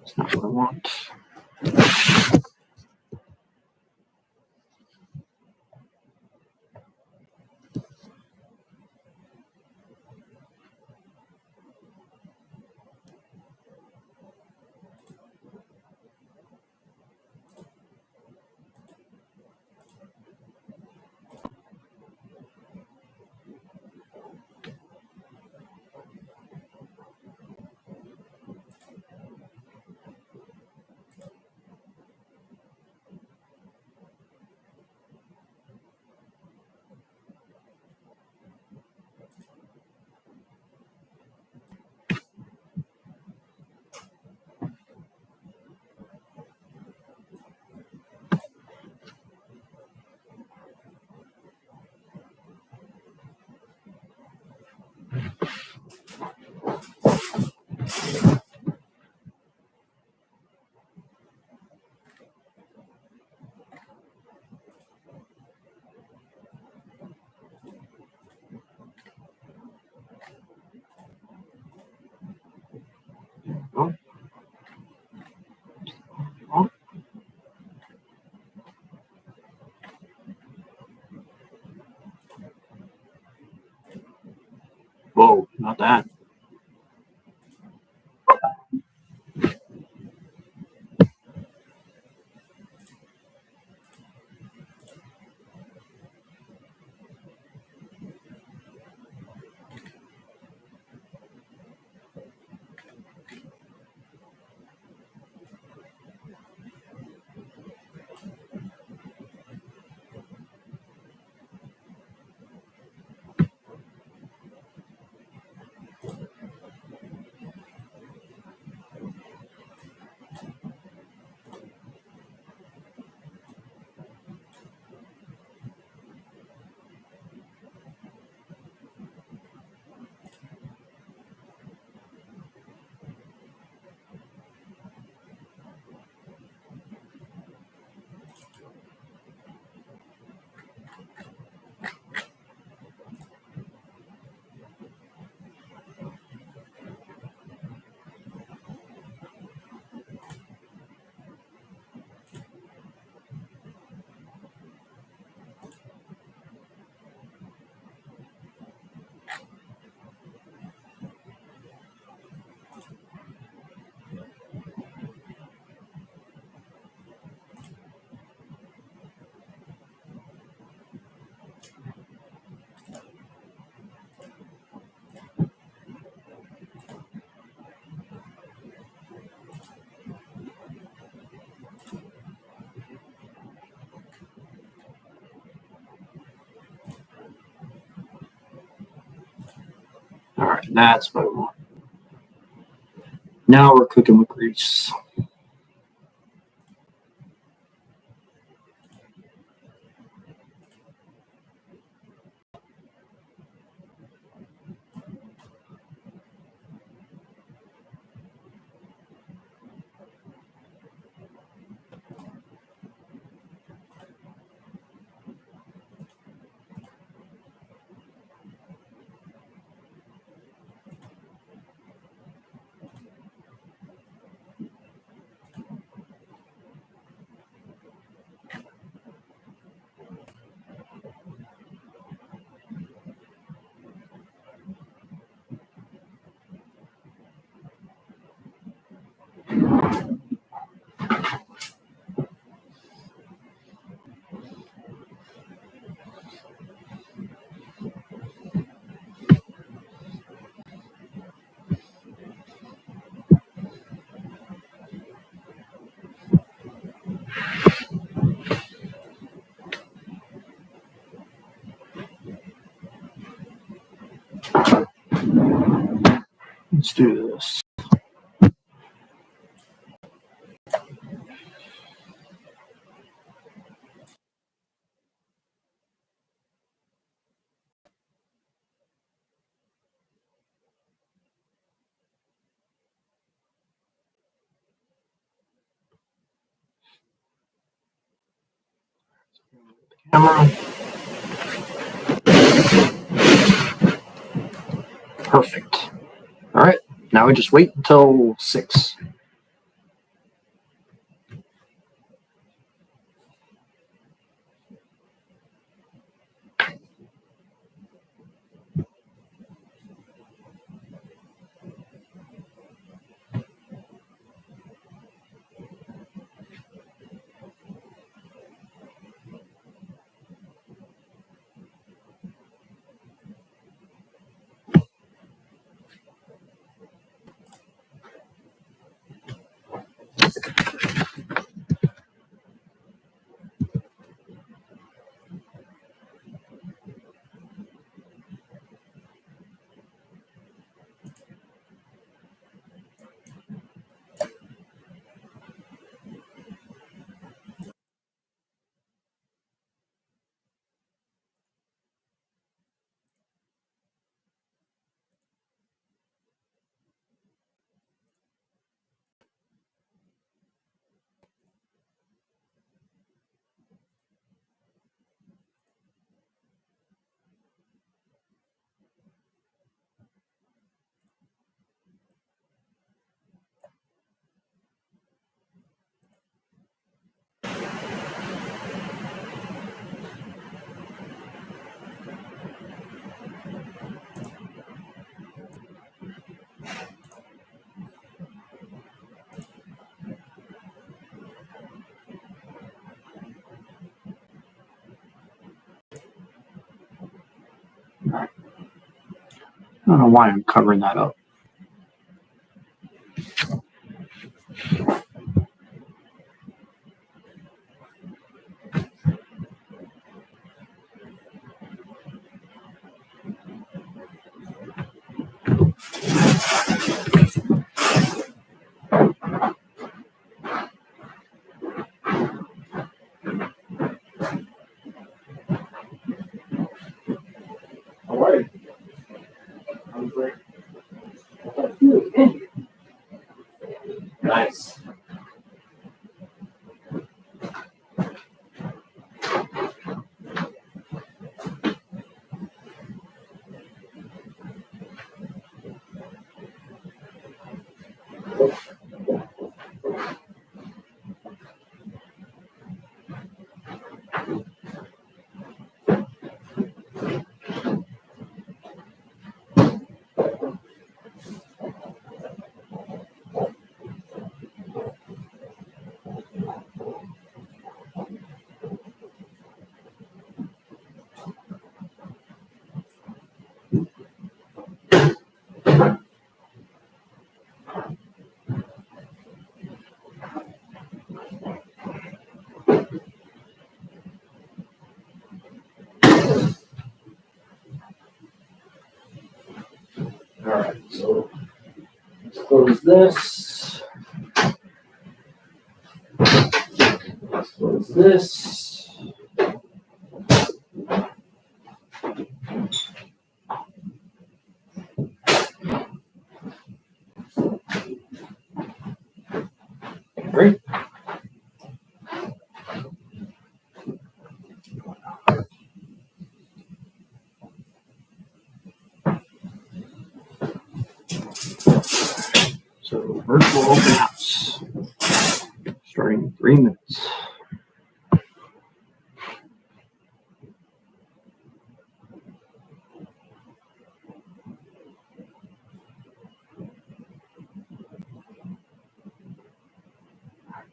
That's not what I want. Whoa, not that. All right, that's what I want. Now we're cooking with grease. Let's do this. Camera. Perfect. All right, now we just wait until 6. I don't know why I'm covering that up. All right. I'm great. Nice. All right, so let's close this. Let's close this. Great. So virtual open house, starting in 3 minutes.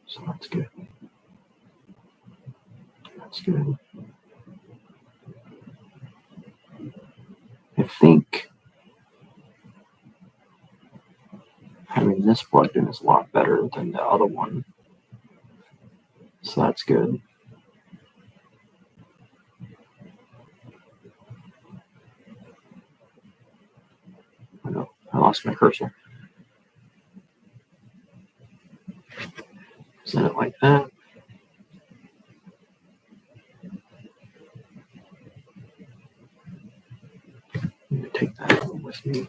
So that's good. That's good. I think having this plugged in is a lot better than the other one. So that's good. I know, I lost my cursor. Set it like that. I'm going to take that home with me.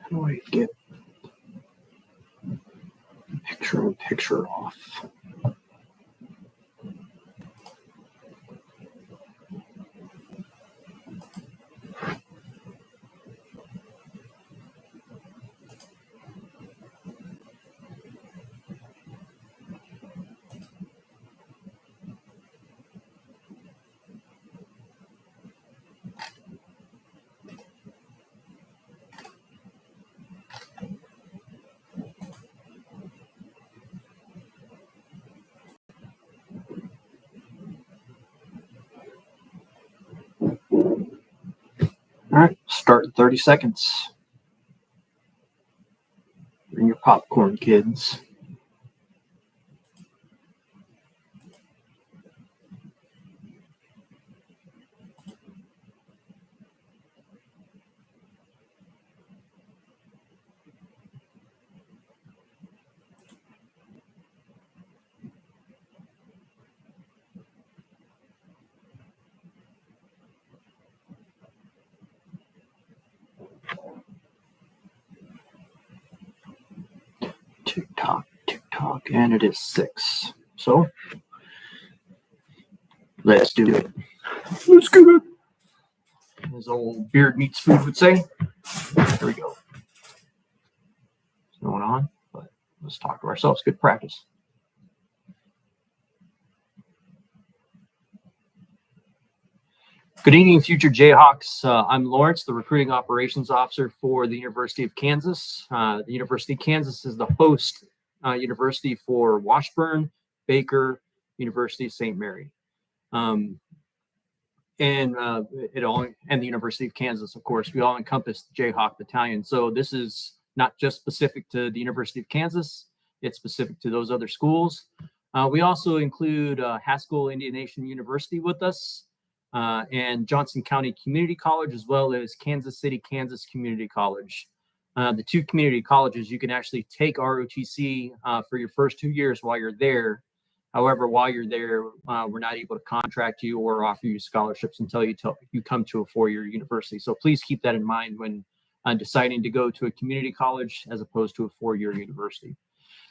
How do I get picture off? All right, start in 30 seconds. Bring your popcorn, kids. Tick tock, and it is 6. So let's do it. Let's do it. As old beard meets food would say. Here we go. going on, but let's talk to ourselves. Good practice. Good evening, future Jayhawks. I'm Lawrence, the Recruiting Operations Officer for the University of Kansas. The University of Kansas is the host university for Washburn, Baker, University of St. Mary, and the University of Kansas, of course. We all encompass the Jayhawk Battalion. So this is not just specific to the University of Kansas, it's specific to those other schools. We also include Haskell Indian Nation University with us, and Johnson County Community College, as well as Kansas City, Kansas Community College. The two community colleges, you can actually take ROTC for your first 2 years while you're there. However, while you're there, we're not able to contract you or offer you scholarships until you come to a 4-year university. So please keep that in mind when deciding to go to a community college as opposed to a 4-year university.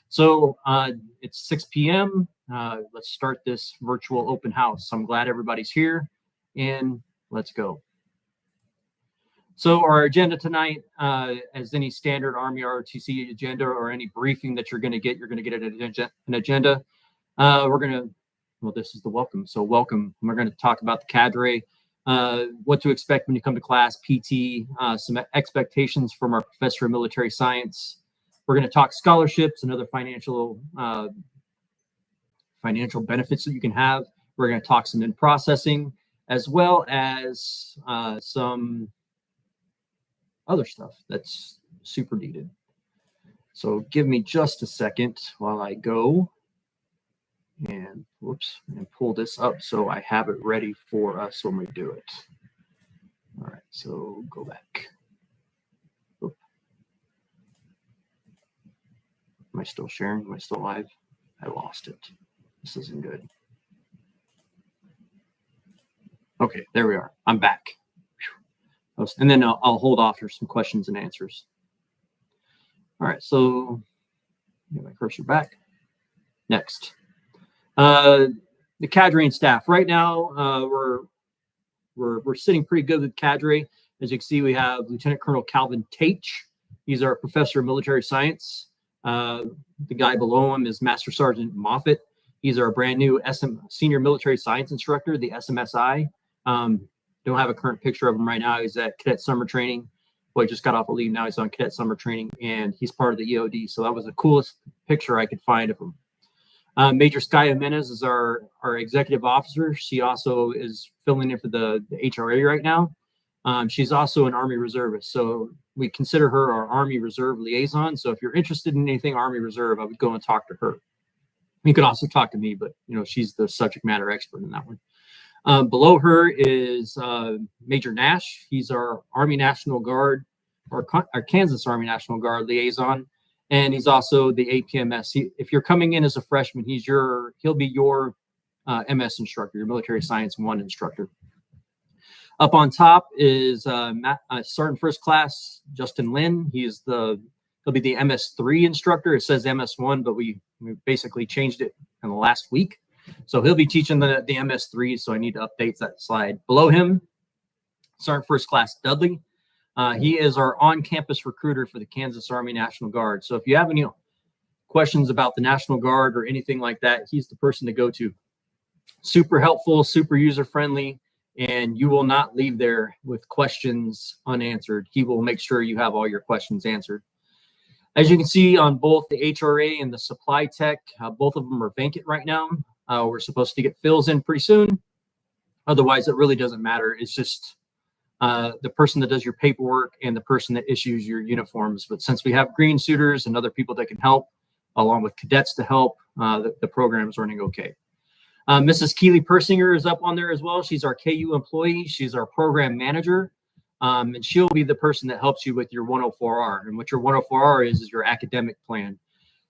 So it's 6 p.m. Let's start this virtual open house. I'm glad everybody's here, and let's go. So our agenda tonight, as any standard Army ROTC agenda or any briefing that you're going to get an agenda. This is the welcome. So welcome. We're going to talk about the cadre, what to expect when you come to class, PT, some expectations from our professor of military science. We're going to talk scholarships and other financial benefits that you can have. We're going to talk some in-processing, as well as some other stuff that's super needed. So give me just a second while I go and pull this up so I have it ready for us when we do it. All right, so go back. Oop. Am I still sharing? Am I still live? I lost it. This isn't good. Okay, there we are. I'm back. And then I'll hold off for some questions and answers. All right, so get my cursor back. Next. The cadre and staff. Right now, we're sitting pretty good with cadre. As you can see, we have Lieutenant Colonel Calvin Taitch. He's our professor of military science. The guy below him is Master Sergeant Moffitt. He's our brand new senior military science instructor, the SMSI. Don't have a current picture of him right now. He's at cadet summer training. Well, he just got off of leave. Now he's on cadet summer training, and he's part of the EOD. So that was the coolest picture I could find of him. Major Sky Jimenez is our executive officer. She also is filling in for the HRA right now. She's also an Army reservist, so we consider her our Army Reserve liaison. So if you're interested in anything Army Reserve, I would go and talk to her. You could also talk to me, but she's the subject matter expert in that one. Below her is Major Nash. He's our Army National Guard, our Kansas Army National Guard liaison. And he's also the APMS. If you're coming in as a freshman, he'll be your MS instructor, your military science 1 instructor. Up on top is Sergeant First Class Justin Lynn. He'll be the MS3 instructor. It says MS1, but we basically changed it in the last week. So he'll be teaching the MS3. So I need to update that slide. Below him, Sergeant First Class Dudley. He is our on-campus recruiter for the Kansas Army National Guard. So if you have any questions about the National Guard or anything like that, he's the person to go to. Super helpful, super user-friendly, and you will not leave there with questions unanswered. He will make sure you have all your questions answered. As you can see on both the HRA and the supply tech, both of them are vacant right now. We're supposed to get fills in pretty soon. Otherwise, it really doesn't matter. It's just the person that does your paperwork and the person that issues your uniforms. But since we have green suiters and other people that can help, along with cadets to help, the program is running okay. Mrs. Keely Persinger is up on there as well. She's our KU employee. She's our program manager. And she'll be the person that helps you with your 104R. And what your 104R is your academic plan.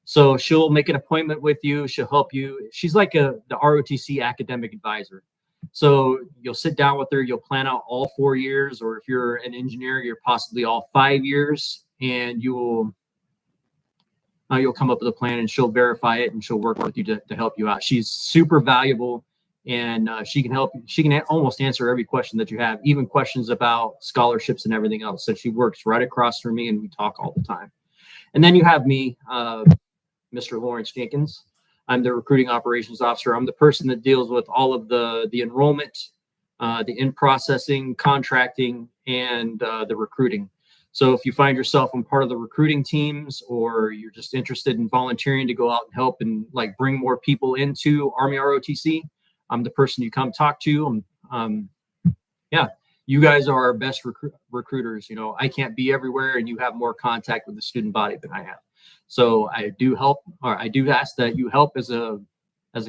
So she'll make an appointment with you. She'll help you. She's like the ROTC academic advisor. So you'll sit down with her, you'll plan out all 4 years, or if you're an engineer, you're possibly all 5 years, and you'll come up with a plan, and she'll verify it, and she'll work with you to help you out. She's super valuable, and she can help. She can almost answer every question that you have, even questions about scholarships and everything else. So she works right across from me, and we talk all the time. And then you have me, Mr. Lawrence Jenkins. I'm the recruiting operations officer. I'm the person that deals with all of the enrollment, the in-processing, contracting, and the recruiting. So if you find yourself on part of the recruiting teams, or you're just interested in volunteering to go out and help and like bring more people into Army ROTC, I'm the person you come talk to. Yeah, you guys are our best recruiters. You know, I can't be everywhere, and you have more contact with the student body than I have. So I do help, or I do ask that you help as a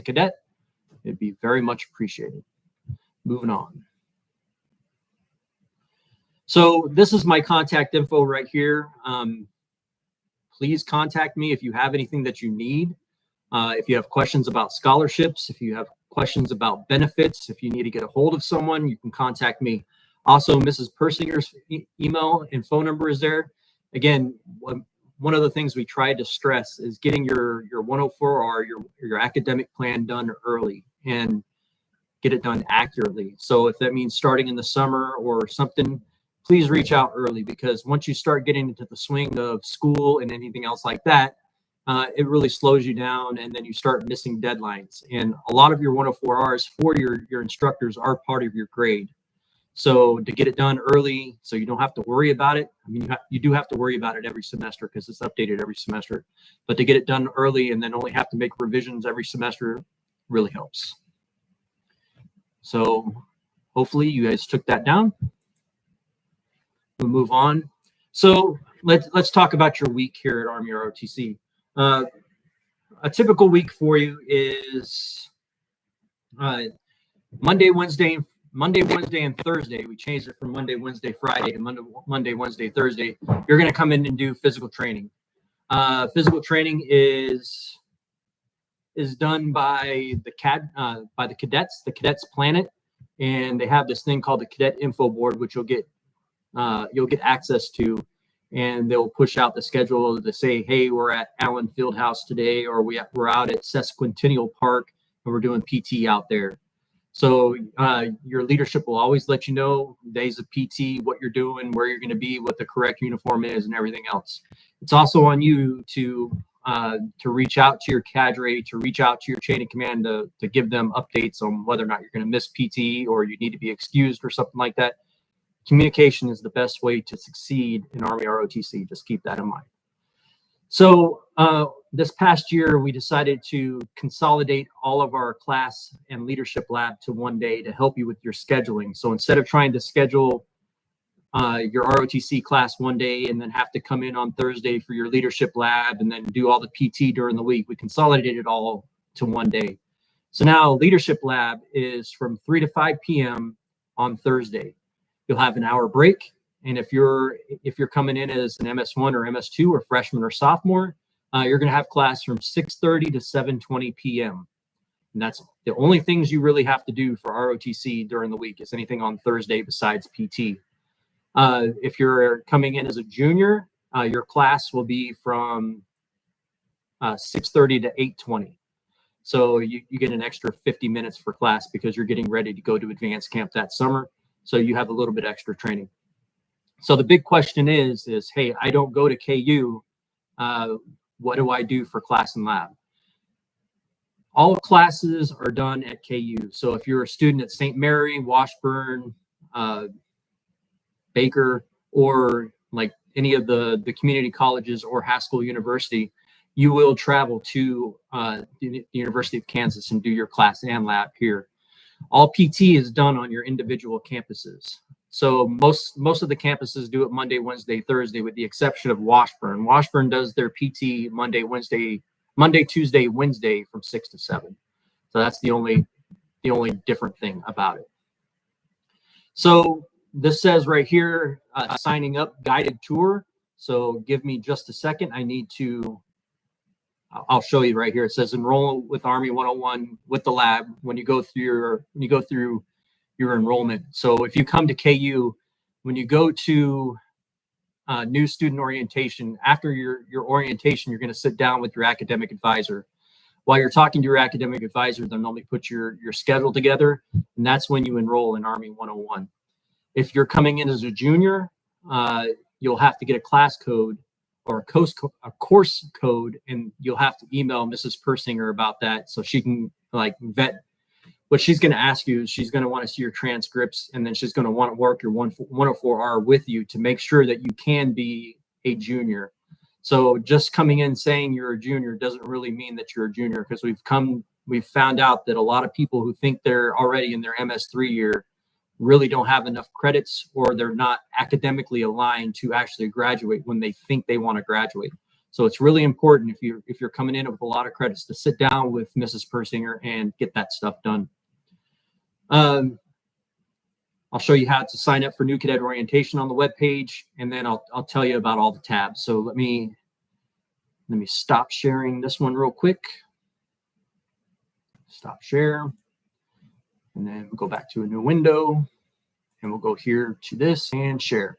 cadet. It'd be very much appreciated. Moving on. So this is my contact info right here. Please contact me if you have anything that you need. If you have questions about scholarships, if you have questions about benefits, if you need to get a hold of someone, you can contact me. Also, Mrs. Persinger's email and phone number is there. Again, one of the things we tried to stress is getting your 104R, your academic plan done early and get it done accurately. So if that means starting in the summer or something, please reach out early, because once you start getting into the swing of school and anything else like that, it really slows you down, and then you start missing deadlines. And a lot of your 104Rs for your instructors are part of your grade. So to get it done early, so you don't have to worry about it. I mean, you do have to worry about it every semester because it's updated every semester. But to get it done early and then only have to make revisions every semester really helps. So hopefully you guys took that down. We'll move on. So let's talk about your week here at Army ROTC. A typical week for you is Monday, Wednesday, and Thursday. We changed it from Monday, Wednesday, Friday to Monday, Wednesday, Thursday. You're going to come in and do physical training. Physical training is done by the cadets. The cadets plan it, and they have this thing called the Cadet Info Board, which you'll get access to, and they'll push out the schedule to say, hey, we're at Allen Fieldhouse today, or we're out at Sesquicentennial Park and we're doing PT out there. So your leadership will always let you know days of PT, what you're doing, where you're going to be, what the correct uniform is, and everything else. It's also on you to reach out to your cadre, to reach out to your chain of command to give them updates on whether or not you're going to miss PT or you need to be excused or something like that. Communication is the best way to succeed in Army ROTC. Just keep that in mind. So this past year, we decided to consolidate all of our class and leadership lab to one day to help you with your scheduling. So instead of trying to schedule your ROTC class one day and then have to come in on Thursday for your leadership lab and then do all the PT during the week, we consolidated it all to one day. So now leadership lab is from 3 to 5 p.m. on Thursday. You'll have an hour break. And if you're coming in as an MS1 or MS2 or freshman or sophomore, you're going to have class from 6:30 to 7:20 p.m. And that's the only things you really have to do for ROTC during the week is anything on Thursday besides PT. If you're coming in as a junior, your class will be from 6:30 to 8:20. So you get an extra 50 minutes for class because you're getting ready to go to advanced camp that summer. So you have a little bit extra training. So the big question is, hey, I don't go to KU. What do I do for class and lab? All classes are done at KU. So if you're a student at St. Mary, Washburn, Baker, or like any of the community colleges or Haskell University, you will travel to the University of Kansas and do your class and lab here. All PT is done on your individual campuses. So most of the campuses do it Monday, Wednesday, Thursday, with the exception of Washburn. Washburn does their PT Monday, Tuesday, Wednesday from 6 to 7. So that's the only different thing about it. So this says right here, signing up guided tour. So give me just a second. I'll show you right here. It says enroll with Army 101 with the lab when you go through your enrollment. So if you come to KU, when you go to new student orientation, after your orientation, you're going to sit down with your academic advisor. While you're talking to your academic advisor, they'll normally put your schedule together, and that's when you enroll in Army 101. If you're coming in as a junior, you'll have to get a class code or a course code, and you'll have to email Mrs. Persinger about that so she can like vet. What she's going to ask you is she's going to want to see your transcripts, and then she's going to want to work your 104R with you to make sure that you can be a junior. So just coming in saying you're a junior doesn't really mean that you're a junior, because we've found out that a lot of people who think they're already in their MS3 year really don't have enough credits, or they're not academically aligned to actually graduate when they think they want to graduate. So it's really important if you're coming in with a lot of credits to sit down with Mrs. Persinger and get that stuff done. I'll show you how to sign up for new cadet orientation on the webpage, and then I'll tell you about all the tabs. So let me stop sharing this one real quick. Stop share, and then we'll go back to a new window, and we'll go here to this and share.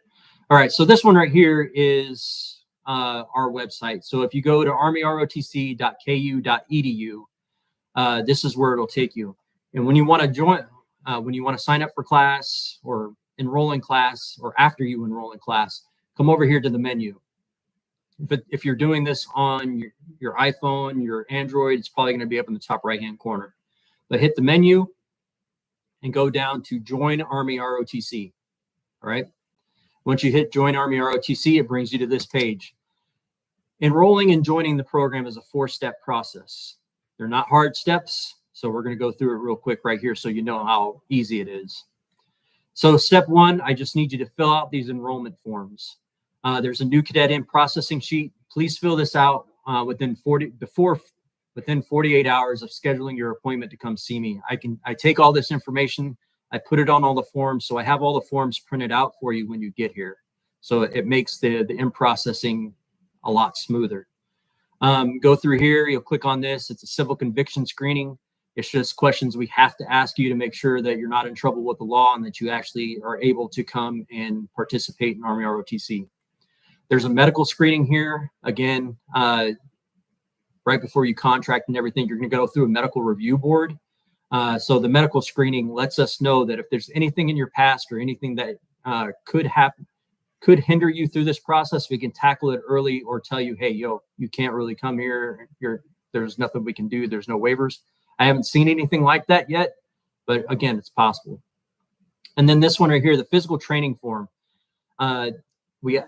All right, so this one right here is our website. So if you go to armyrotc.ku.edu, this is where it'll take you. And when you want to join, when you want to sign up for class or enroll in class, or after you enroll in class, come over here to the menu. If you're doing this on your iPhone, your Android, it's probably going to be up in the top right-hand corner. But hit the menu and go down to Join Army ROTC. All right. Once you hit Join Army ROTC, it brings you to this page. Enrolling and joining the program is a 4-step process. They're not hard steps, so we're going to go through it real quick right here so you know how easy it is. So step 1, I just need you to fill out these enrollment forms. There's a new cadet in processing sheet. Please fill this out within 48 hours of scheduling your appointment to come see me. I take all this information, I put it on all the forms, so I have all the forms printed out for you when you get here. So it makes the in processing a lot smoother. Go through here, you'll click on this. It's a civil conviction screening. It's just questions we have to ask you to make sure that you're not in trouble with the law and that you actually are able to come and participate in Army ROTC. There's a medical screening here. Again, right before you contract and everything, you're going to go through a medical review board. So the medical screening lets us know that if there's anything in your past or anything that could hinder you through this process, we can tackle it early or tell you, hey, you can't really come here. There's nothing we can do. There's no waivers. I haven't seen anything like that yet, but again, it's possible. And then this one right here, the physical training form.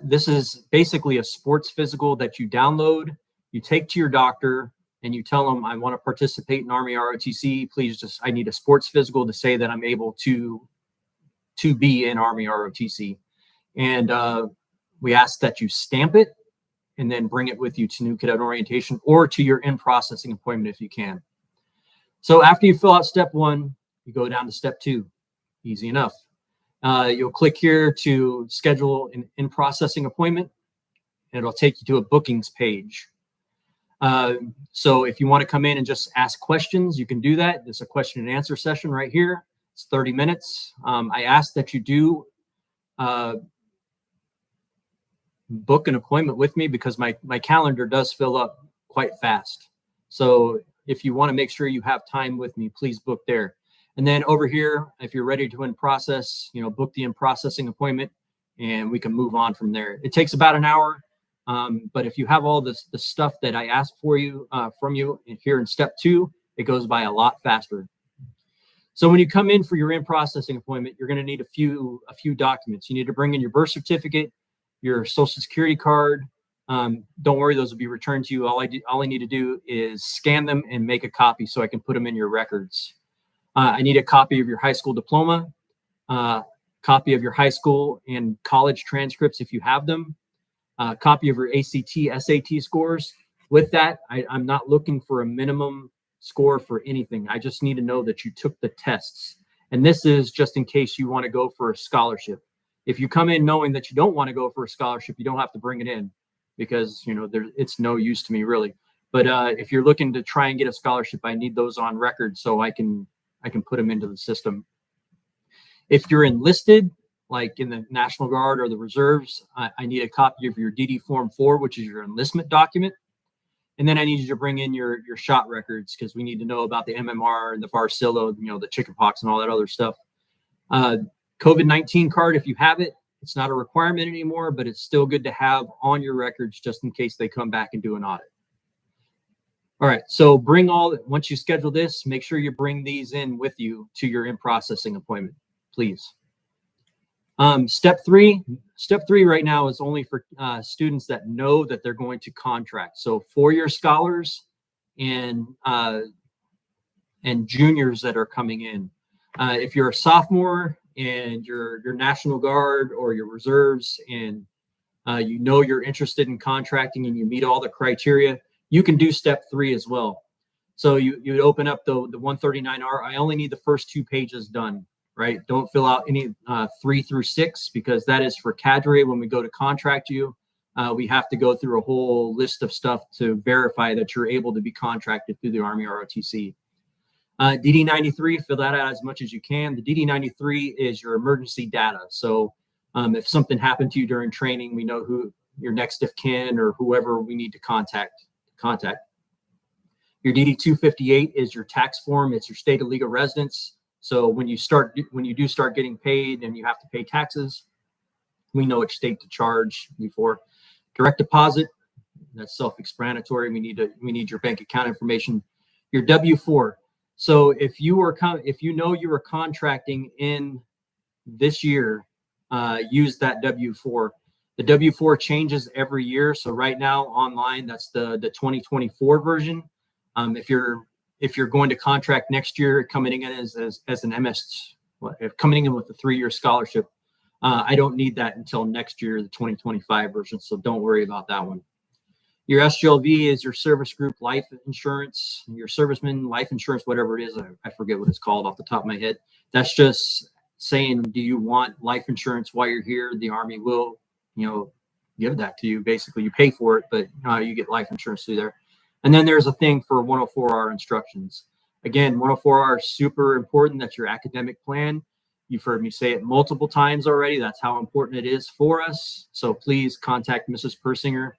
This is basically a sports physical that you download, you take to your doctor, and you tell them, I want to participate in Army ROTC. Please I need a sports physical to say that I'm able to be in Army ROTC. And we ask that you stamp it and then bring it with you to new cadet orientation or to your in-processing appointment if you can. So after you fill out step 1, you go down to step 2. Easy enough. You'll click here to schedule an in-processing appointment, and it'll take you to a bookings page. So if you want to come in and just ask questions, you can do that. There's a question and answer session right here. It's 30 minutes. I ask that you do book an appointment with me because my calendar does fill up quite fast. So if you want to make sure you have time with me, please book there. And then over here, if you're ready to in-process, book the in-processing appointment, and we can move on from there. It takes about an hour, but if you have all the stuff that I asked for you from you here in step 2, it goes by a lot faster. So when you come in for your in-processing appointment, you're going to need a few documents. You need to bring in your birth certificate, your social security card. Don't worry, those will be returned to you. All I need to do is scan them and make a copy so I can put them in your records. I need a copy of your high school diploma, copy of your high school and college transcripts if you have them, copy of your ACT, SAT scores. With that, I'm not looking for a minimum score for anything. I just need to know that you took the tests. And this is just in case you want to go for a scholarship. If you come in knowing that you don't want to go for a scholarship, you don't have to bring it in because, it's no use to me really. But if you're looking to try and get a scholarship, I need those on record so I can put them into the system. If you're enlisted, like in the National Guard or the Reserves, I need a copy of your DD Form 4, which is your enlistment document. And then I need you to bring in your shot records because we need to know about the MMR and the varicella, the chickenpox and all that other stuff. COVID-19 card, if you have it, It's not a requirement anymore, but it's still good to have on your records just in case they come back and do an audit. All right, so once you schedule this, make sure you bring these in with you to your in-processing appointment, please. Step three right now is only for students that know that they're going to contract. So four-year scholars and juniors that are coming in. If you're a sophomore and you're National Guard or your reserves and you know you're interested in contracting and you meet all the criteria, you can do step 3 as well. So you would open up the 139R. I only need the first 2 pages done, right? Don't fill out any 3 through 6 because that is for cadre. When we go to contract you, we have to go through a whole list of stuff to verify that you're able to be contracted through the Army ROTC. DD93, fill that out as much as you can. The DD93 is your emergency data. So if something happened to you during training, we know who your next of kin or whoever we need to contact. Your DD258 is your tax form. It's your state of legal residence. So when you do start getting paid and you have to pay taxes, we know which state to charge you for. Direct deposit, that's self-explanatory. We need your bank account information. Your W-4. So if you know you were contracting in this year, use that W-4. The W-4 changes every year. So right now online, that's the 2024 version. If you're going to contract next year, coming in as an MS, coming in with a 3-year scholarship, I don't need that until next year, the 2025 version. So don't worry about that one. Your SGLV is your service group life insurance, your serviceman life insurance, whatever it is. I forget what it's called off the top of my head. That's just saying, do you want life insurance while you're here? The Army will, give that to you. Basically, you pay for it, but you get life insurance through there. And then there's a thing for 104R instructions. Again, 104R is super important. That's your academic plan. You've heard me say it multiple times already. That's how important it is for us. So please contact Mrs. Persinger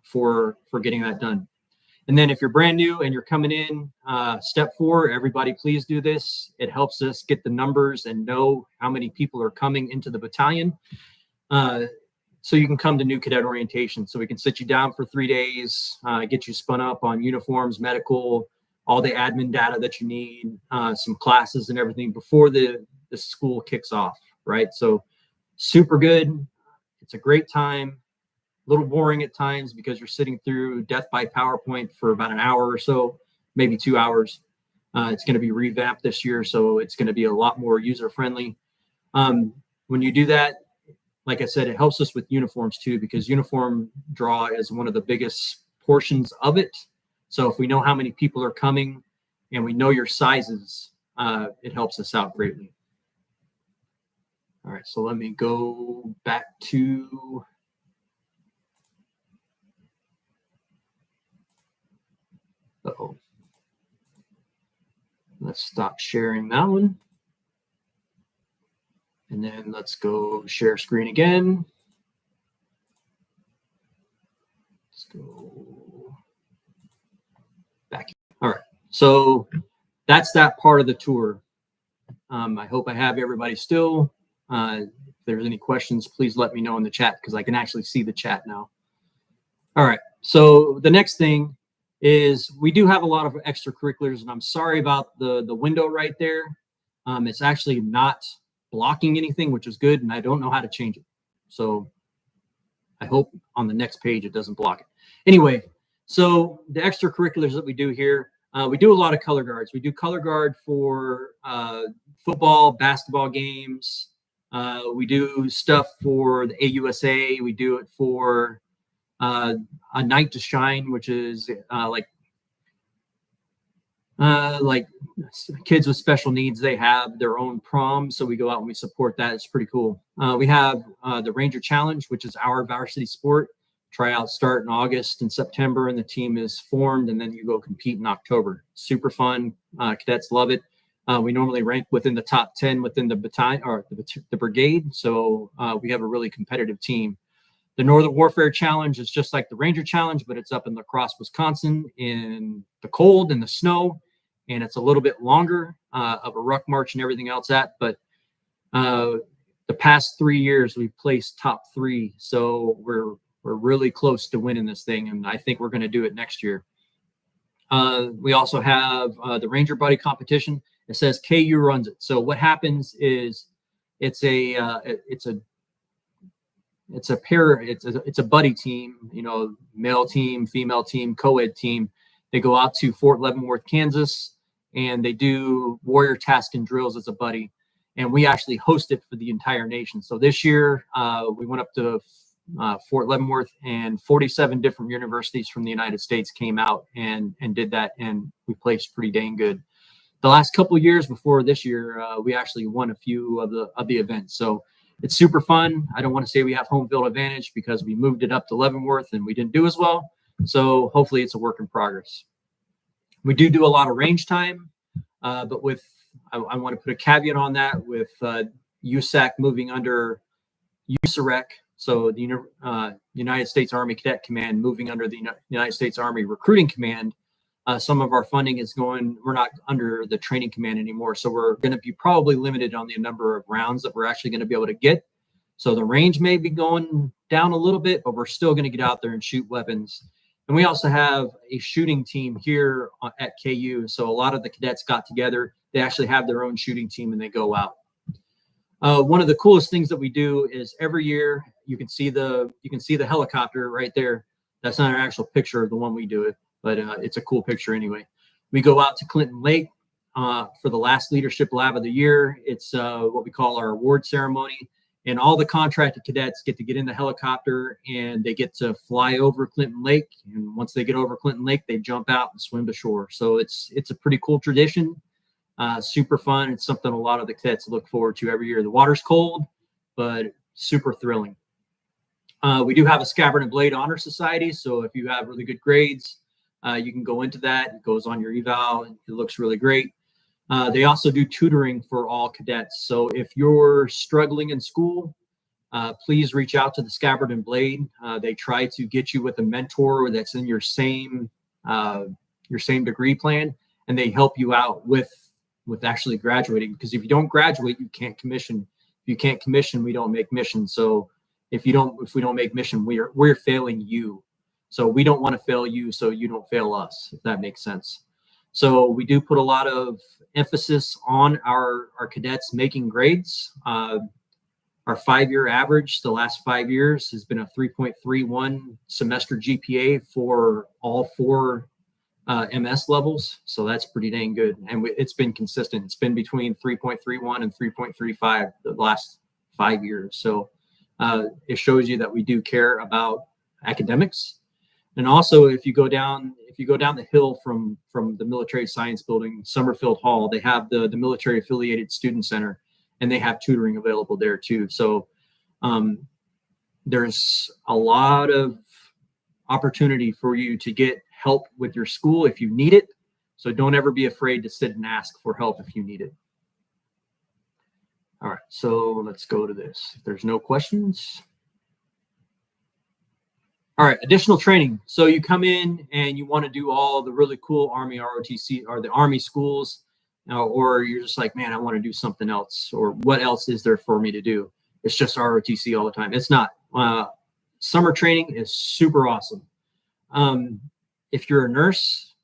for getting that done. And then if you're brand new and you're coming in, step 4, everybody please do this. It helps us get the numbers and know how many people are coming into the battalion. So you can come to new cadet orientation. So we can sit you down for 3 days, get you spun up on uniforms, medical, all the admin data that you need, some classes and everything before the school kicks off, right? So super good. It's a great time. A little boring at times because you're sitting through death by PowerPoint for about an hour or so, maybe 2 hours. It's going to be revamped this year, so it's going to be a lot more user-friendly. When you do that, like I said, it helps us with uniforms too, because uniform draw is one of the biggest portions of it. So if we know how many people are coming and we know your sizes, it helps us out greatly. All right, so let me go back to let's stop sharing that one. And then let's go share screen again. Let's go back. All right, so that's that part of the tour. I hope I have everybody still. If there's any questions, please let me know in the chat because I can actually see the chat now. All right, so the next thing is we do have a lot of extracurriculars, and I'm sorry about the window right there. It's actually not blocking anything, which is good, and I don't know how to change it. So I hope on the next page it doesn't block it. Anyway, so the extracurriculars that we do here, we do a lot of color guards. We do color guard for football, basketball games. We do stuff for the AUSA. We do it for a night to shine, which is like kids with special needs. They have their own prom, so we go out and we support that. It's pretty cool. We have the Ranger Challenge, which is our varsity sport. Tryouts start in August and September, and the team is formed, and then you go compete in October. Super fun. Cadets love it. We normally rank within the top 10 within the battalion or the brigade, so we have a really competitive team. The Northern Warfare Challenge is just like the Ranger Challenge, but it's up in La Crosse, Wisconsin in the cold and the snow, and it's a little bit longer of a ruck march and everything else but the past 3 years we've placed top 3, so we're really close to winning this thing, and I think we're going to do it next year. We also have the Ranger Buddy competition. It says KU runs it. So what happens is it's a buddy team, you know, male team, female team, co-ed team. They go out to Fort Leavenworth, Kansas, and they do warrior task and drills as a buddy. And we actually host it for the entire nation. So this year we went up to Fort Leavenworth, and 47 different universities from the United States came out and did that, and we placed pretty dang good. The last couple of years before this year, we actually won a few of the events. So it's super fun. I don't want to say we have home field advantage because we moved it up to Leavenworth and we didn't do as well. So hopefully it's a work in progress. We do a lot of range time, but I want to put a caveat on that with USAC moving under USAREC. So the United States Army Cadet Command moving under the United States Army Recruiting Command. Some of our funding is going, we're not under the training command anymore. So we're going to be probably limited on the number of rounds that we're actually going to be able to get. So the range may be going down a little bit, but we're still going to get out there and shoot weapons. And we also have a shooting team here at KU. So a lot of the cadets got together. They actually have their own shooting team and they go out. One of the coolest things that we do is every year you can see the helicopter right there. That's not an actual picture of the one we do it, but it's a cool picture anyway. We go out to Clinton Lake for the last leadership lab of the year. It's what we call our award ceremony, and all the contracted cadets get to get in the helicopter and they get to fly over Clinton Lake. And once they get over Clinton Lake, they jump out and swim to shore. So it's a pretty cool tradition. Super fun. It's something a lot of the cadets look forward to every year. The water's cold, but super thrilling. We do have a Scabbard and Blade Honor Society. So if you have really good grades, you can go into that. It goes on your eval. It looks really great. They also do tutoring for all cadets. So if you're struggling in school, please reach out to the Scabbard and Blade. They try to get you with a mentor that's in your same degree plan, and they help you out with actually graduating. Because if you don't graduate, you can't commission. If you can't commission, we don't make mission. So if we don't make mission, we're failing you. So we don't want to fail you, so you don't fail us, if that makes sense. So we do put a lot of emphasis on our cadets making grades. Our 5-year average, the last 5 years, has been a 3.31 semester GPA for all 4 MS levels. So that's pretty dang good. And it's been consistent. It's been between 3.31 and 3.35 the last 5 years. So it shows you that we do care about academics. And also, if you go down the hill from the Military Science Building, Summerfield Hall, they have the Military Affiliated Student Center, and they have tutoring available there too. So there's a lot of opportunity for you to get help with your school if you need it. So don't ever be afraid to sit and ask for help if you need it. All right, so let's go to this. If there's no questions. All right, additional training. So you come in and you want to do all the really cool Army ROTC or the Army schools, or you're just like, man, I want to do something else, or what else is there for me to do? It's just ROTC all the time. It's not. Summer training is super awesome. If you're a nurse,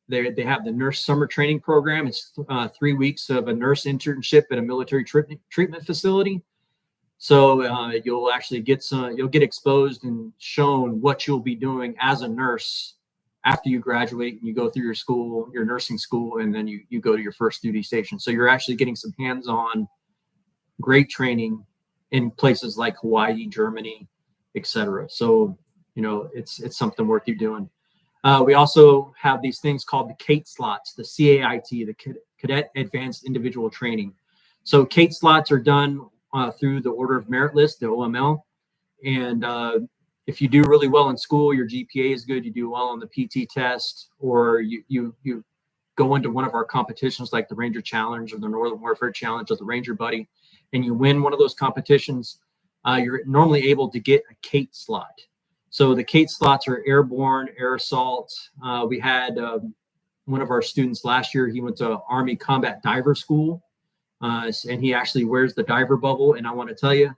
they have the nurse summer training program. It's 3 weeks of a nurse internship at a military treatment facility. So you'll actually you'll get exposed and shown what you'll be doing as a nurse after you graduate and you go through your nursing school, and then you go to your first duty station. So you're actually getting some hands-on great training in places like Hawaii, Germany, etc. So, you know, it's something worth you doing. We also have these things called the CAIT slots, the CAIT, the Cadet Advanced Individual Training. So CAIT slots are done through the Order of Merit list, the OML. And if you do really well in school, your GPA is good, you do well on the PT test, or you go into one of our competitions like the Ranger Challenge or the Northern Warfare Challenge or the Ranger Buddy, and you win one of those competitions, you're normally able to get a CAIT slot. So the CAIT slots are airborne, air assault. We had one of our students last year, he went to Army Combat Diver School, and he actually wears the diver bubble. And I want to tell you,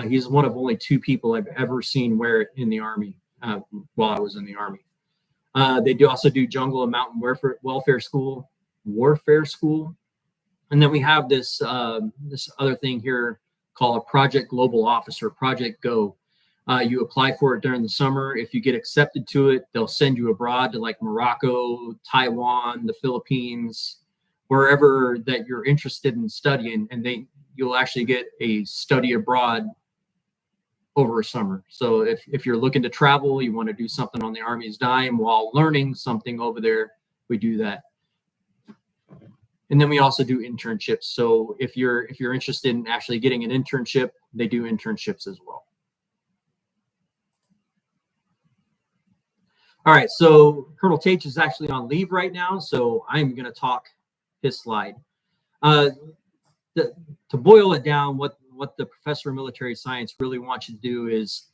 he's one of only 2 people I've ever seen wear it in the Army while I was in the Army. They also do jungle and mountain warfare school. And then we have this this other thing here called a Project Global Officer, Project Go. You apply for it during the summer. If you get accepted to it, they'll send you abroad to like Morocco, Taiwan, the Philippines, wherever that you're interested in studying, and you'll actually get a study abroad over a summer. So if you're looking to travel, you want to do something on the Army's dime while learning something over there, we do that. And then we also do internships. So if you're interested in actually getting an internship, they do internships as well. All right, so Colonel Tate is actually on leave right now, so I'm going to talk his slide. To boil it down, what the professor of military science really wants you to do is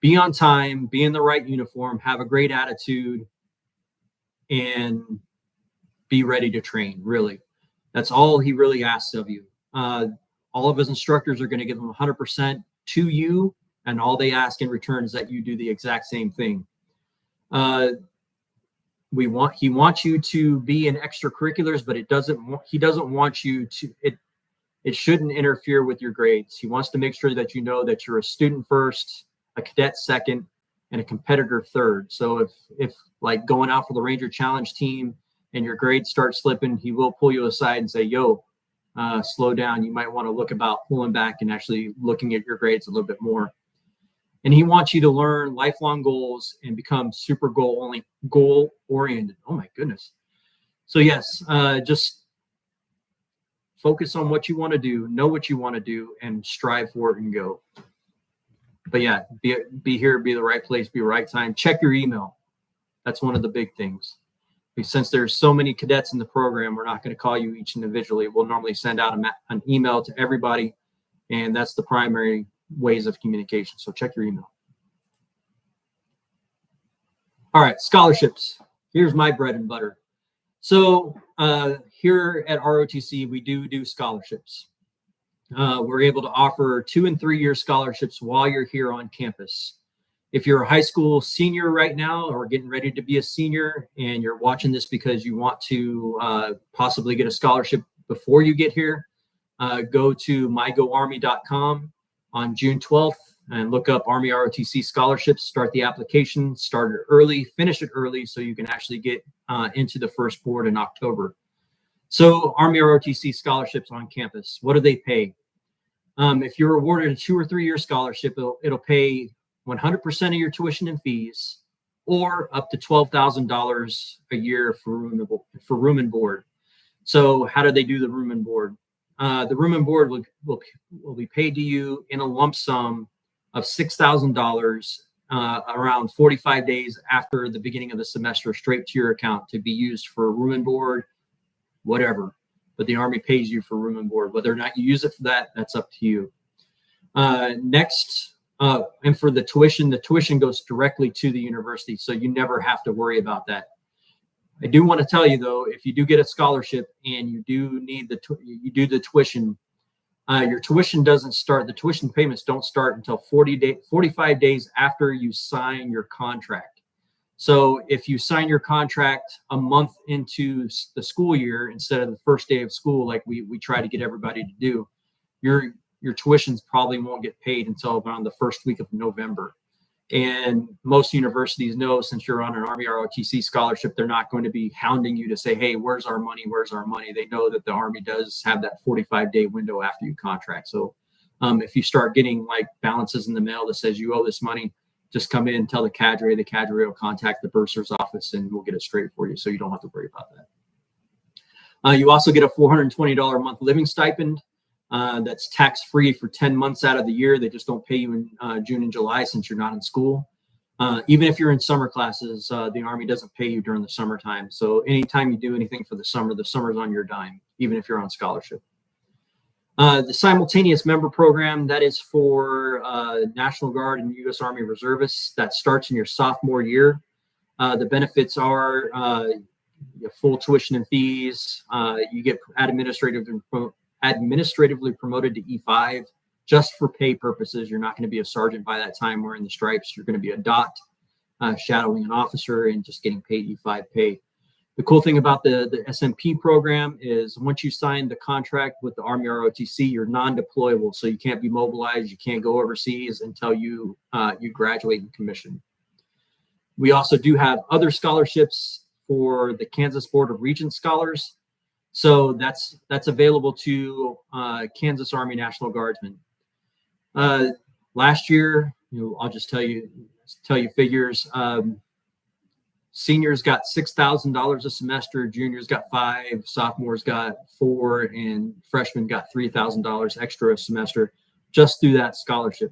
be on time, be in the right uniform, have a great attitude, and be ready to train, really. That's all he really asks of you. All of his instructors are going to give him 100% to you, and all they ask in return is that you do the exact same thing. He wants you to be in extracurriculars, but he doesn't want you to, it shouldn't interfere with your grades. He wants to make sure that you know that you're a student first, a cadet second, and a competitor third. So if like going out for the Ranger Challenge team and your grades start slipping, he will pull you aside and say, yo, slow down. You might want to look about pulling back and actually looking at your grades a little bit more. And he wants you to learn lifelong goals and become super goal oriented. Oh my goodness. So yes, just focus on what you want to do, know what you want to do, and strive for it and go. But yeah, be here, be the right place, be the right time. Check your email. That's one of the big things. Since there's so many cadets in the program, we're not going to call you each individually. We'll normally send out an email to everybody, and that's the primary ways of communication. So check your email. All right, scholarships. Here's my bread and butter. So here at ROTC, we do scholarships. We're able to offer 2- and 3-year scholarships while you're here on campus. If you're a high school senior right now or getting ready to be a senior and you're watching this because you want to possibly get a scholarship before you get here, go to mygoarmy.com on June 12th and look up Army ROTC scholarships, start the application, start it early, finish it early so you can actually get into the first board in October. So Army ROTC scholarships on campus, what do they pay? If you're awarded a 2- or 3-year scholarship, it'll pay 100% of your tuition and fees, or up to $12,000 a year for room and board. So how do they do the room and board? The room and board will be paid to you in a lump sum of $6,000 around 45 days after the beginning of the semester, straight to your account to be used for room and board, whatever. But the Army pays you for room and board. Whether or not you use it for that, that's up to you. Next, and for the tuition goes directly to the university, so you never have to worry about that. I do want to tell you though, if you do get a scholarship and you do need you do the tuition, your tuition doesn't start. The tuition payments don't start until 45 days after you sign your contract. So if you sign your contract a month into the school year instead of the first day of school, like we try to get everybody to do, your tuitions probably won't get paid until around the first week of November. And most universities know, since you're on an Army ROTC scholarship, they're not going to be hounding you to say, hey, where's our money? Where's our money? They know that the Army does have that 45-day window after you contract. So if you start getting like balances in the mail that says you owe this money, just come in and tell the cadre. The cadre will contact the bursar's office and we'll get it straight for you, so you don't have to worry about that. You also get a $420 a month living stipend. That's tax-free for 10 months out of the year. They just don't pay you in June and July since you're not in school. Even if you're in summer classes, the Army doesn't pay you during the summertime. So anytime you do anything for the summer's on your dime, even if you're on scholarship. The simultaneous member program, that is for National Guard and U.S. Army Reservists. That starts in your sophomore year. The benefits are full tuition and fees. You get administrative administratively promoted to E5 just for pay purposes. You're not going to be a sergeant by that time wearing the stripes. You're going to be a DOT, shadowing an officer and just getting paid E5 pay. The cool thing about the SMP program is once you sign the contract with the Army ROTC, you're non-deployable. So you can't be mobilized. You can't go overseas until you graduate and commission. We also do have other scholarships for the Kansas Board of Regents scholars. So that's available to Kansas Army National Guardsmen. Last year, I'll just tell you figures. Seniors got $6,000 a semester, juniors got $5,000, sophomores got $4,000, and freshmen got $3,000 extra a semester just through that scholarship.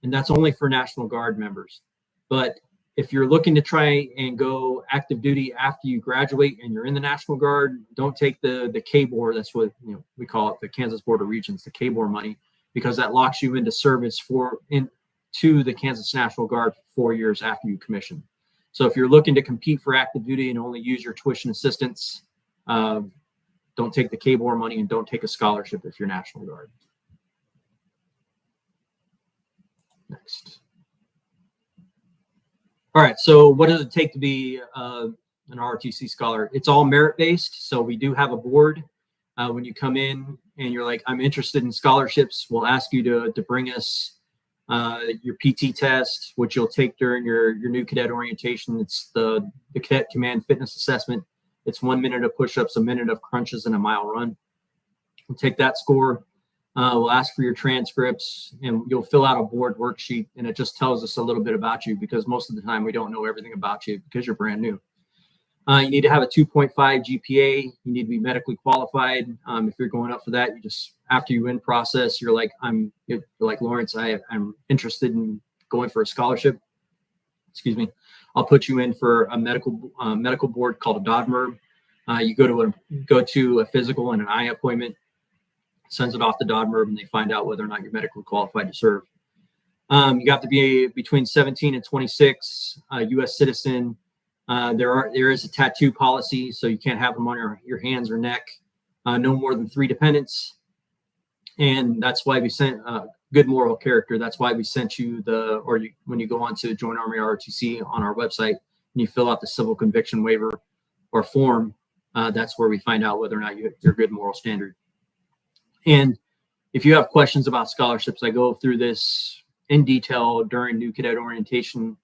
And that's only for National Guard members. But if you're looking to try and go active duty after you graduate and you're in the National Guard, don't take the KBOR. That's what we call it, the Kansas Board of Regents, the KBOR money, because that locks you into service to the Kansas National Guard for 4 years after you commission. So if you're looking to compete for active duty and only use your tuition assistance, don't take the KBOR money and don't take a scholarship if you're National Guard. Next. All right, so what does it take to be an ROTC scholar? It's all merit-based, so we do have a board. When you come in and you're like, I'm interested in scholarships, we'll ask you to bring us your PT test, which you'll take during your new cadet orientation. It's the Cadet Command Fitness Assessment. It's 1 minute of push-ups, a minute of crunches, and a mile run. We'll take that score. We'll ask for your transcripts, and you'll fill out a board worksheet, and it just tells us a little bit about you because most of the time we don't know everything about you because you're brand new. You need to have a 2.5 GPA. You need to be medically qualified. If you're going up for that, you just, after you in process, you're like Lawrence, I'm interested in going for a scholarship. Excuse me. I'll put you in for a medical board called a DODMERB. You go to a physical and an eye appointment, sends it off to DODMERB, and they find out whether or not you're medically qualified to serve. You have to be between 17 and 26, a U.S. citizen. There is a tattoo policy, so you can't have them on your hands or neck. No more than 3 dependents, and that's why we sent good moral character. That's why we sent you when you go on to Join Army ROTC on our website and you fill out the civil conviction waiver or form. That's where we find out whether or not you're good moral standard. And if you have questions about scholarships, I go through this in detail during new cadet orientation.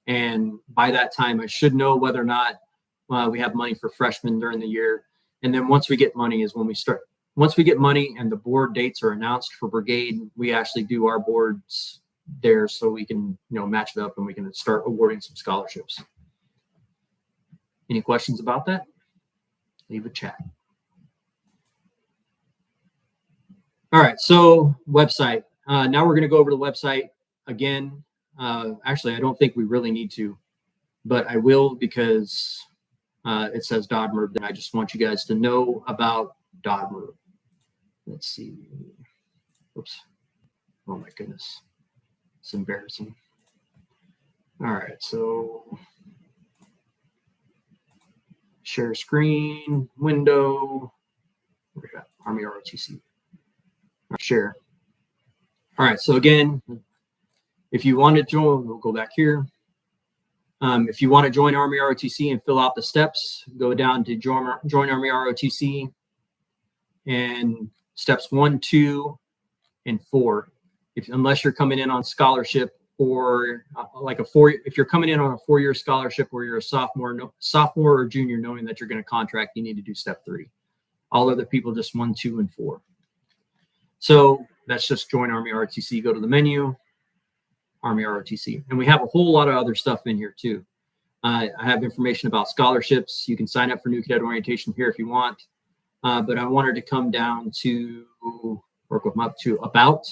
And by that time, I should know whether or not we have money for freshmen during the year. And then once we get money is when we start. Once we get money and the board dates are announced for brigade, we actually do our boards there so we can match it up and we can start awarding some scholarships. Any questions about that? Leave a chat. All right, so website. Now we're going to go over the website again. Actually, I don't think we really need to, but I will because it says DODMERB, and I just want you guys to know about DODMERB. Let's see. Oops. Oh my goodness. It's embarrassing. All right, so share screen, window, we got Army ROTC. Share. All right, so again, if you want to join, we'll go back here. If you want to join Army ROTC and fill out the steps, go down to join Army ROTC and steps 1, 2, and 4. Unless you're coming in on scholarship or if you're coming in on a 4-year scholarship where you're a sophomore or junior, knowing that you're going to contract, you need to do step 3. All other people just 1, 2, and 4. So that's just join Army ROTC. Go to the menu. Army ROTC. And we have a whole lot of other stuff in here too. I have information about scholarships. You can sign up for new cadet orientation here if you want. But I wanted to come down to work with them up to about,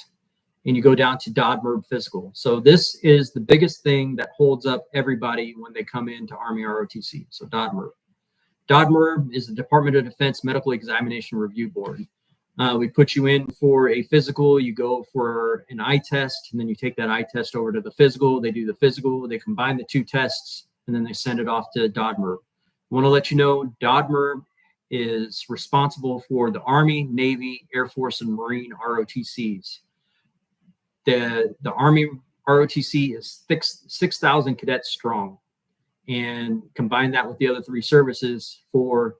and you go down to DODMERB physical. So this is the biggest thing that holds up everybody when they come into Army ROTC. So DODMERB. DODMERB is the Department of Defense Medical Examination Review Board. We put you in for a physical, you go for an eye test, and then you take that eye test over to the physical. They do the physical, they combine the 2 tests, and then they send it off to DODMERB. I want to let you know DODMERB is responsible for the Army, Navy, Air Force, and Marine ROTCs. The Army ROTC is 6,000 cadets strong, and combine that with the other 3 services for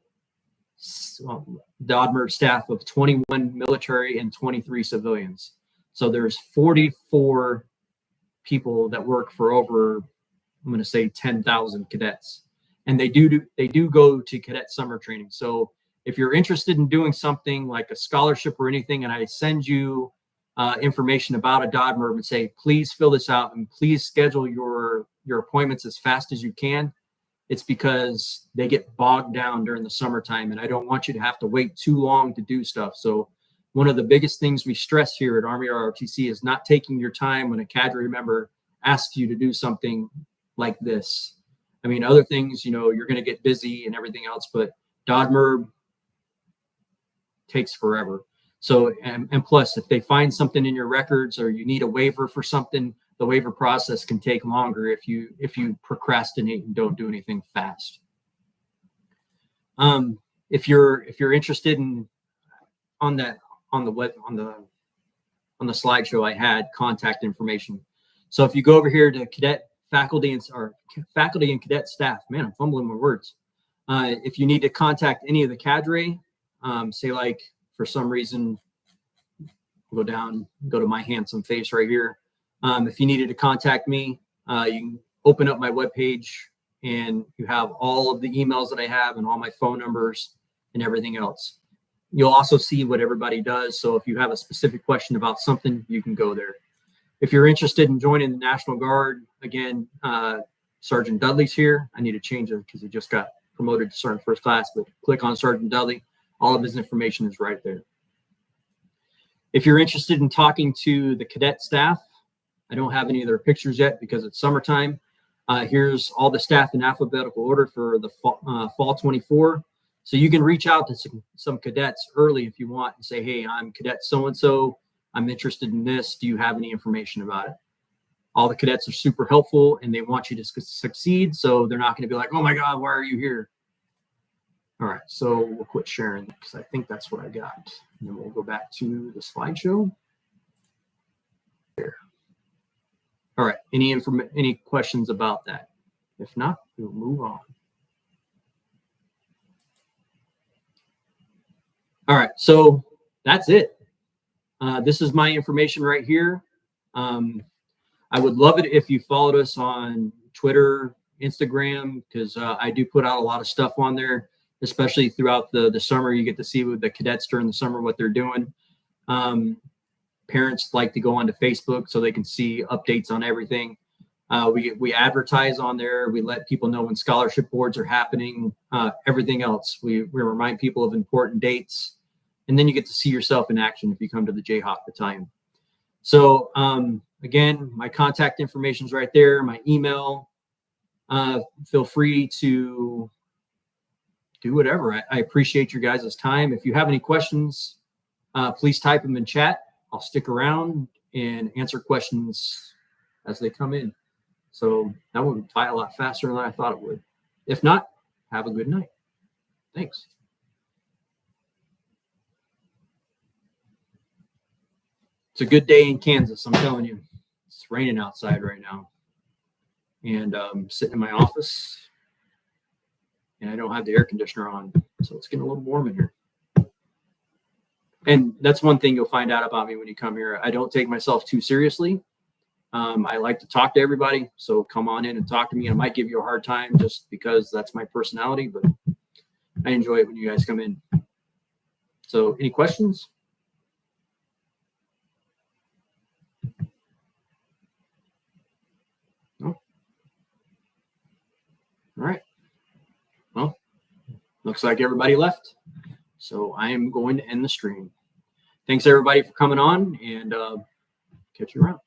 DODMERB staff of 21 military and 23 civilians. So there's 44 people that work for over, I'm going to say 10,000 cadets, and they do go to cadet summer training. So if you're interested in doing something like a scholarship or anything, and I send you information about a DODMERB and say, please fill this out and please schedule your appointments as fast as you can, it's because they get bogged down during the summertime, and I don't want you to have to wait too long to do stuff. So one of the biggest things we stress here at Army ROTC is not taking your time when a cadre member asks you to do something like this. I mean, other things, you're going to get busy and everything else, but DODMERB takes forever. So, and plus, if they find something in your records or you need a waiver for something, the waiver process can take longer if you procrastinate and don't do anything fast. If you're interested in on the slideshow, I had contact information. So if you go over here to cadet faculty and cadet staff, man, I'm fumbling my words. If you need to contact any of the cadre, say like for some reason, go down, go to my handsome face right here. If you needed to contact me, you can open up my webpage and you have all of the emails that I have and all my phone numbers and everything else. You'll also see what everybody does. So if you have a specific question about something, you can go there. If you're interested in joining the National Guard, again, Sergeant Dudley's here. I need to change it because he just got promoted to Sergeant First Class, but click on Sergeant Dudley. All of his information is right there. If you're interested in talking to the cadet staff, I don't have any of their pictures yet because it's summertime. Here's all the staff in alphabetical order for the fall 24. So you can reach out to some cadets early if you want and say, hey, I'm cadet so-and-so. I'm interested in this. Do you have any information about it? All the cadets are super helpful and they want you to succeed. So they're not going to be like, oh my God, why are you here? All right, so we'll quit sharing because I think that's what I got. And then we'll go back to the slideshow. There. All right, any questions about that? If not, we'll move on. All right, so that's it. This is my information right here. I would love it if you followed us on Twitter, Instagram, because I do put out a lot of stuff on there, especially throughout the summer. You get to see with the cadets during the summer what they're doing. Parents like to go onto Facebook so they can see updates on everything. We advertise on there. We let people know when scholarship boards are happening, everything else. We remind people of important dates. And then you get to see yourself in action if you come to the Jayhawk Battalion. So again, my contact information is right there, my email. Feel free to do whatever. I appreciate your guys' time. If you have any questions, please type them in chat. I'll stick around and answer questions as they come in. So that would fly a lot faster than I thought it would. If not, have a good night. Thanks. It's a good day in Kansas, I'm telling you. It's raining outside right now. And I'm sitting in my office and I don't have the air conditioner on. So it's getting a little warm in here. And that's one thing you'll find out about me when you come here. I don't take myself too seriously. I like to talk to everybody. So come on in and talk to me. I might give you a hard time just because that's my personality, but I enjoy it when you guys come in. So any questions? No? All right. Well, looks like everybody left. So I am going to end the stream. Thanks everybody for coming on and catch you around.